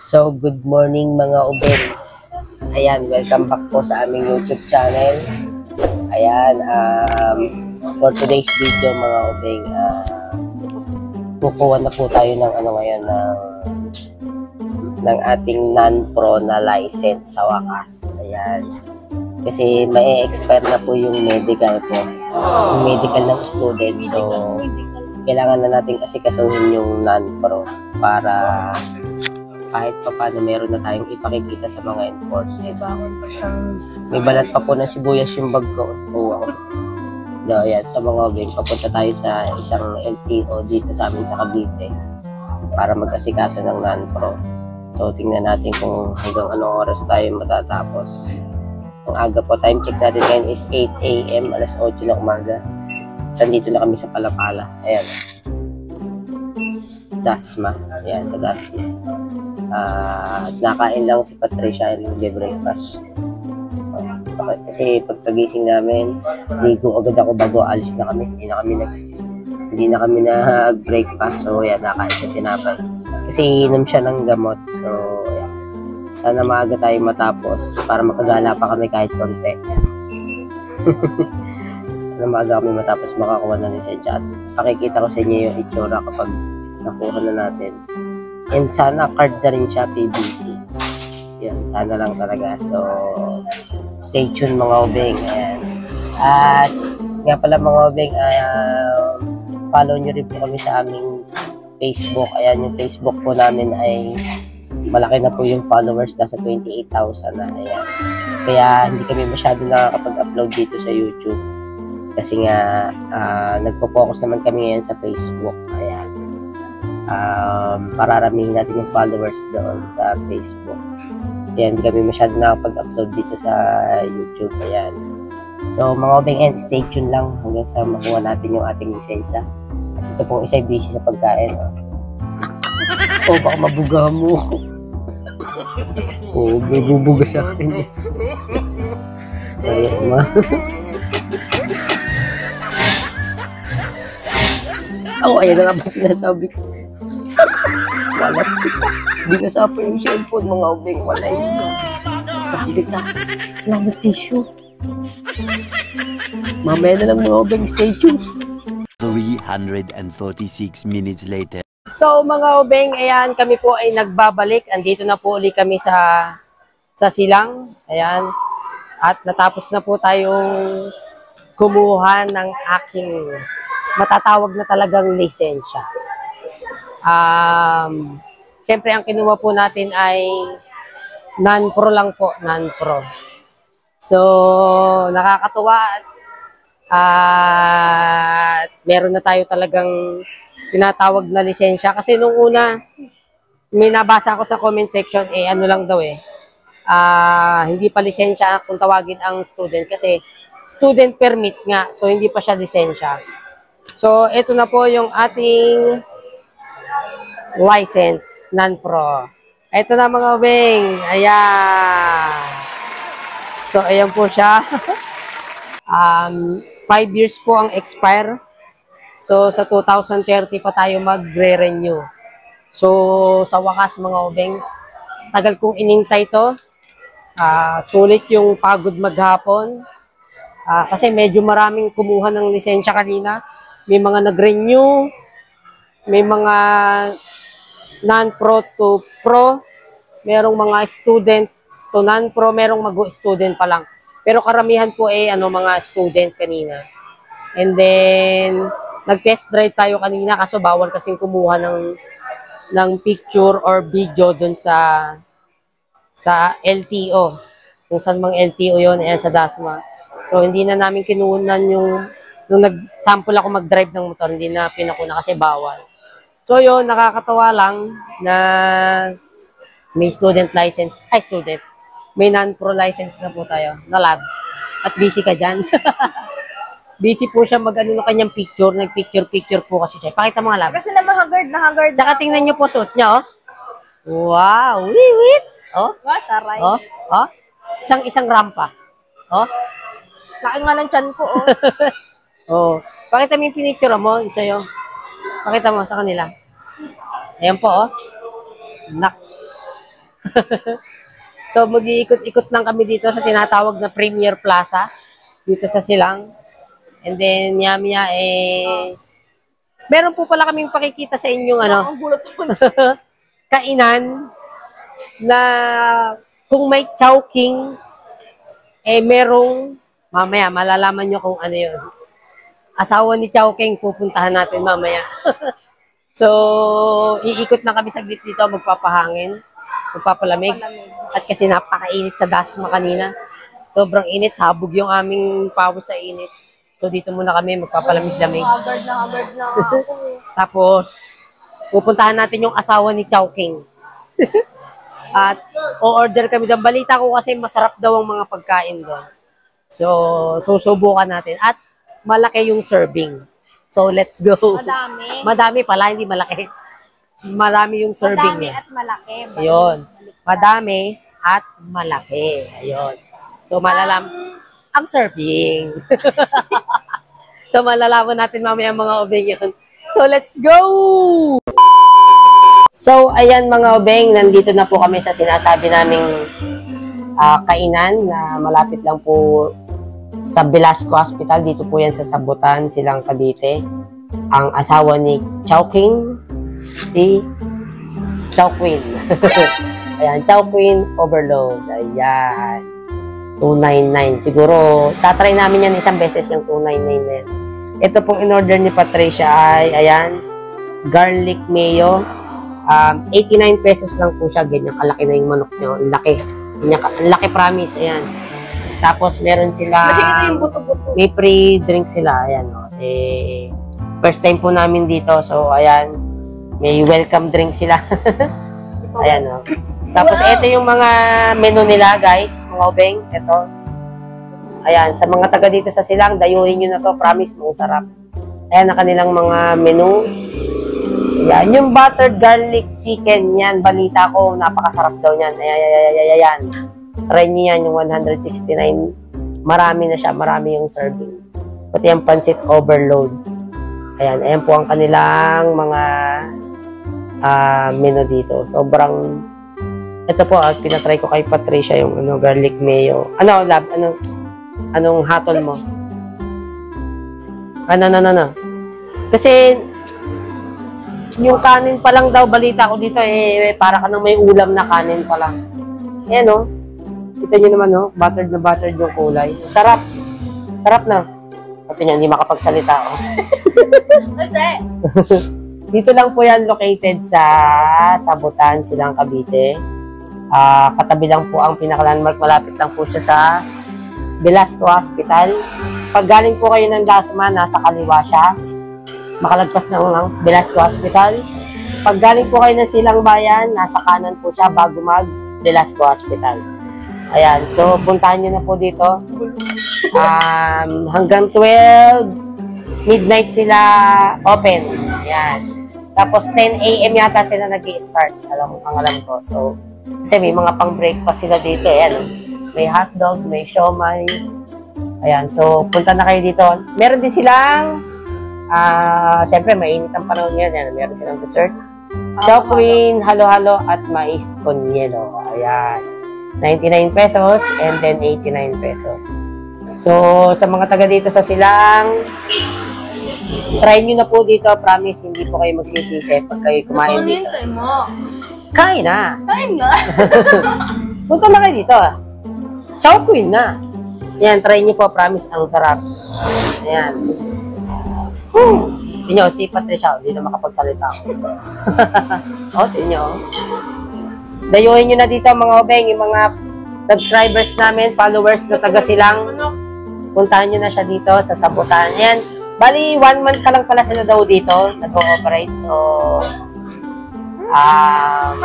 So, good morning mga ubeng. Ayan, welcome back po sa aming YouTube channel. Ayan, for today's video mga ubeng, kukuha na po tayo ng ngayon ng ating non-pro na license sa wakas. Ayan. Kasi may-expire na po yung medical ko. Yung medical ng student. So, kailangan na natin kasi kasuhin yung non-pro para kahit pa paano meron na tayong ipakikita sa mga enforcer. May balat pa po ng sibuyas yung bag ko. Ayan, sa mga ubeng, papunta tayo sa isang LTO dito sa amin sa Cavite para mag-asikaso ng non-pro. So, tingnan natin kung hanggang anong oras tayo matatapos. Ang aga po, time check natin ngayon is 8 AM, alas 8 na umaga. Nandito na kami sa Palapala. Ayan. Dasma. Ayan, sa Dasma. Nakain lang si Patricia and nag-breakfast. Okay. Kasi pagkagising namin, ligo agad ako bago alis na kami. Hindi na kami nag-breakfast. So, ayan, nakain siya tinapay. Kasi inom siya ng gamot. So, ayan. Sana maaga tayo matapos para makagala pa kami kahit konti. Sana maaga kami matapos makakuha ng lisensya. At pakikita ko sa inyo yung itsura kapag nakuha na natin. And sana card na rin siya, PBC. Yan, sana lang talaga. So, stay tuned mga ubeng. Ayan. At nga pala mga ubeng, follow nyo rin po kami sa aming Facebook. Ayan, yung Facebook po namin ay malaki na po yung followers, nasa 28,000 na. Ayan. Kaya hindi kami masyado nakakapag-upload dito sa YouTube. Kasi nga, nagpo-focus naman kami ngayon sa Facebook. Ayan. Pararamihin natin yung followers doon sa Facebook. Ayan, hindi kami masyado nakapag-upload dito sa YouTube. Ayan. So, mga ubeng, and stay tuned lang hanggang sa makuha natin yung ating lisensya. Ito pong isa'y busy sa pagkain. Baka mabuga mo. May bubuga sa akin. Ayan, ma. Ayan na nga ba sinasabi ko. Walas. Hindi kasapa yung cellphone, mga ubeng. Wala yun. Kapit na. Wala mo tissue. Mamaya na lang mga ubeng. Stay tuned. 346 minutes later. So mga ubeng, ayan, kami po ay nagbabalik. Andito na po ulit kami sa Silang. Ayan. At natapos na po tayong kumuha ng aking matatawag na talagang lisensya. Siyempre, ang kinuha po natin ay non-pro lang po, non-pro. So, nakakatuwa at meron na tayo talagang tinatawag na lisensya. Kasi nung una, may nabasa ako sa comment section, ano lang daw hindi pa lisensya kung tawagin ang student kasi student permit nga. So, hindi pa siya lisensya. So, ito na po yung ating license, non-pro. Ito na mga ubeng. Ayan. So, ayan po siya. 5 years po ang expire. So, sa 2030 pa tayo magre-renew. So, sa wakas mga ubeng, tagal kong inintay to. Sulit yung pagod maghapon. Kasi medyo maraming kumuha ng lisensya kanina. May mga nag-renew, may mga non-pro to pro, merong mga student to non-pro, merong mag-student pa lang. Pero karamihan po mga student kanina. And then, nag-test drive tayo kanina kaso bawal kasing kumuha ng picture or video dun sa LTO. Kung saan mang LTO yun, ayan sa Dasma. So, hindi na namin kinunan nung nag-sample ako mag-drive ng motor, hindi na pinakuna kasi bawal. So, yun, nakakatawa lang na may student license, may non-pro license na po tayo, na lab. At busy ka dyan. Busy po siya mag-ano ng kanyang picture, nag-picture po kasi siya. Pakita mo nga lab. Kasi na-haggard. Tsaka tingnan niyo po suot niya, oh. Wow, wait. Oh. What? Taray. Oh. Isang rampa. Oh. Laki nga ng tiyan ko, oh. Oh. Pakita mo yung pinicture mo, isa yun. Pakita mo sa kanila. Ayan po, oh. Nax. So, mag-iikot-ikot lang kami dito sa tinatawag na Premier Plaza. Dito sa Silang. And then, maya-maya, meron po pala kaming pakikita sa inyong Ang gulat naman. kainan na kung may Chowking, merong, mamaya, malalaman nyo kung ano yun. Asawa ni Chowking, pupuntahan natin mamaya. So, iikot na kami saglit dito, magpapahangin, magpapalamig. At kasi napakainit sa Dasma kanina. Sobrang init, sabog yung aming pawis sa init. So, dito muna kami, magpapalamig-lamig. Haggard na ako. Tapos, pupuntahan natin yung asawa ni Chowking. At, o-order kami doon. Balita ko kasi masarap daw ang mga pagkain doon. So, susubukan natin. At, malaki yung serving. So, let's go. Madami. Madami pala, hindi malaki. Marami yung serving Madami niya. at malaki. Ayun. Madami at malaki. Ayun. So, ang serving. So, malalaman natin mamaya mga obeng yun. So, let's go! So, ayan mga obeng, nandito na po kami sa sinasabi naming kainan na malapit lang po sa Velasco Hospital. Dito po yan sa Sabutan, Silang Cavite. Ang asawa ni Chowking, si Chowqueen. Ayan, Chowqueen Overload. Ayan. 299. Siguro, tatry namin yan isang beses yung 299 na yan. Ito pong in-order ni Patricia ay, ayan, garlic mayo. 89 pesos lang po siya. Ganyan kalaki na yung manok nyo. Laki. Ganyan, laki promise. Ayan. Tapos, meron sila, may free drink sila. Ayan, o. Kasi, first time po namin dito. So, ayan, may welcome drink sila. Ayan, o. Tapos, ito yung mga menu nila, guys. Mga obeng. Ito. Ayan. Sa mga taga dito sa Silang, dayuhin nyo na to. Promise, masarap. Ayan, ang kanilang mga menu. Ayan. Yung buttered garlic chicken, yan. Balita ko, napakasarap daw yan. Ayan. Try nyo yan, yung 169. Marami na siya. Marami yung serving. Pati yung pancit overload. Ayan. Ayan po ang kanilang mga menu dito. Sobrang... Ito po, pinatry ko kay Patricia yung garlic mayo. Ano, lab? Anong hatol mo? Ano. Kasi, yung kanin pa lang daw, balita ko dito, para ka nang may ulam na kanin pa lang. Ayan, oh. Kita nyo naman, oh. Buttered na buttered yung kulay. Sarap. Sarap na. Pati niya, hindi makapagsalita, oh. Kasi, Dito lang po yan located sa Sabutan, Silang Cavite. Katabi lang po ang pinaka-landmark. Malapit lang po siya sa Velasco Hospital. Pag galing po kayo ng Dasma, nasa kaliwa siya. Makalagpas ng Velasco Hospital. Pag galing po kayo ng Silang Bayan, nasa kanan po siya bago mag Velasco Hospital. Ayan, so puntahan nyo na po dito. Hanggang 12 midnight sila open. Ayan. Tapos 10 a.m. yata sila nag-i-start. Ang alam ko. So, kasi may mga pang-breakfast sila dito. Ayan. May hotdog, may siomay. Ayan. So, punta na kayo dito. Meron din silang, siyempre, mainit ang panahon ngayon. Ayan. Meron silang dessert. Chowqueen, halo-halo, at mais con hielo. Ayan. 99 pesos and then 89 pesos. So, sa mga taga dito sa Silang, try nyo na po dito. Promise, hindi po kayo magsisisi pag kayo kumain dito. Kain na. Punta na kayo dito. Chowqueen na. Ayan, try nyo po. Promise, ang sarap. Ayan. Tinyo, si Patricia, hindi na makapagsalita. Tinyo. Dayuhin nyo na dito mga obeng, yung mga subscribers namin, followers na taga Silang. Puntahan nyo na siya dito sa Sabutan. Ayan. Bali, 1 month pa lang pala sila daw dito, nag-ooperate. So, ayan.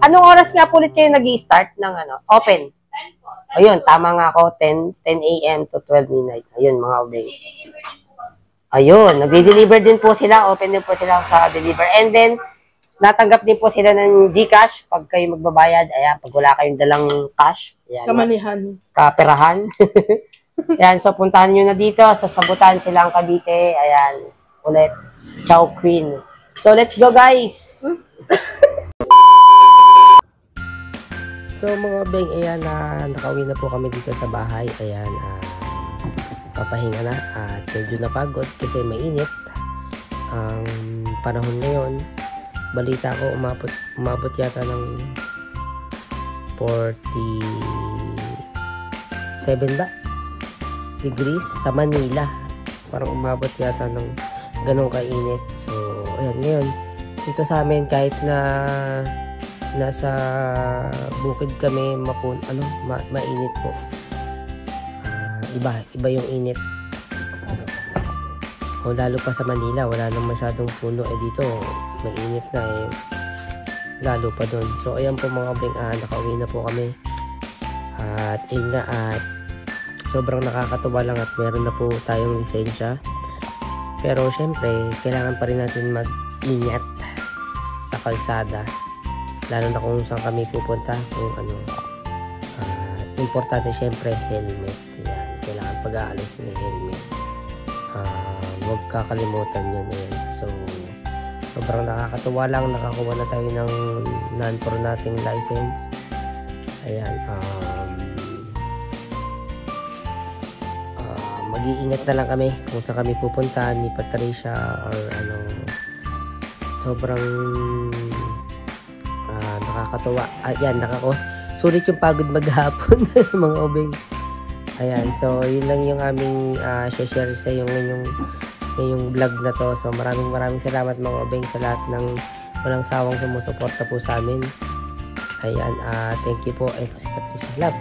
Anong oras nga po ulit kayo nag-i-start ng open? Ayun, tama nga ako, 10 a.m. to 12 midnight. Ayun, mga obeng. Ayun, nagde-deliver din po sila, open din po sila sa deliver. And then, natanggap din po sila ng GCash pag kayo magbabayad. Ayan, pag wala kayong dalang cash. Ayan, kamalihan. Kaperahan. Ayan, so puntahan nyo na dito sa Sabutan, Silang Cavite. Ayan, ulit, Chowqueen. So, let's go guys! So mga beng, ayan nakauwi na po kami dito sa bahay. Ayan, papahinga na at medyo napagod kasi mainit ang panahon ngayon. Balita ko umabot yata ng 47 ba? Degrees sa Manila. Parang umabot yata ng ganong kainit. So ayan, ngayon dito sa amin kahit na nasa bukid kami mainit po. Iba yung init. O lalo pa sa Manila, wala nang masyadong puno. Dito, mainit na lalo pa doon. So ayan po mga beng, nakauwi na po kami. At yun nga, at sobrang nakakatuwa lang at meron na po tayong lisensya. Pero syempre, kailangan pa rin natin mag-ingat sa kalsada. Lalo na kung saan kami pupunta, kung importante syempre helmet. Yan, kailangan pag-aalis may helmet. Huwag kakalimutan yun. Ayan. So sobrang nakakatuwa lang, nakakuha na tayo ng non-pro nating license. Ayan, mag-iingat na lang kami kung saan kami pupunta ni Patricia or sobrang nakakatuwa. Ayan, sulit yung pagod maghapon mga obeng. Ayan, so yun lang yung aming share sa yung ngayong vlog na to. So maraming salamat mga obeng sa lahat ng walang sawang sumusuporta po sa amin. Ayan, thank you po. Si Patricia Love.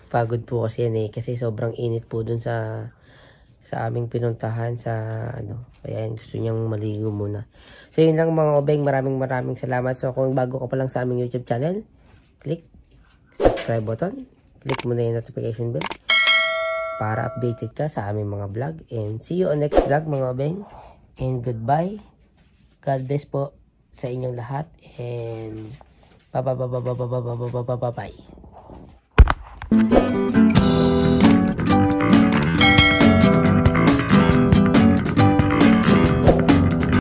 Pagod po kasi yan kasi sobrang init po dun sa aming pinuntahan sa kaya gusto niyang maligo muna. So yun lang mga obeng, maraming salamat. So kung bago ka pa lang sa aming YouTube channel, click subscribe button, click mo na yung notification bell para updated ka sa aming mga vlog. And see you on next vlog mga obeng. And goodbye. God bless po sa inyong lahat. And bye.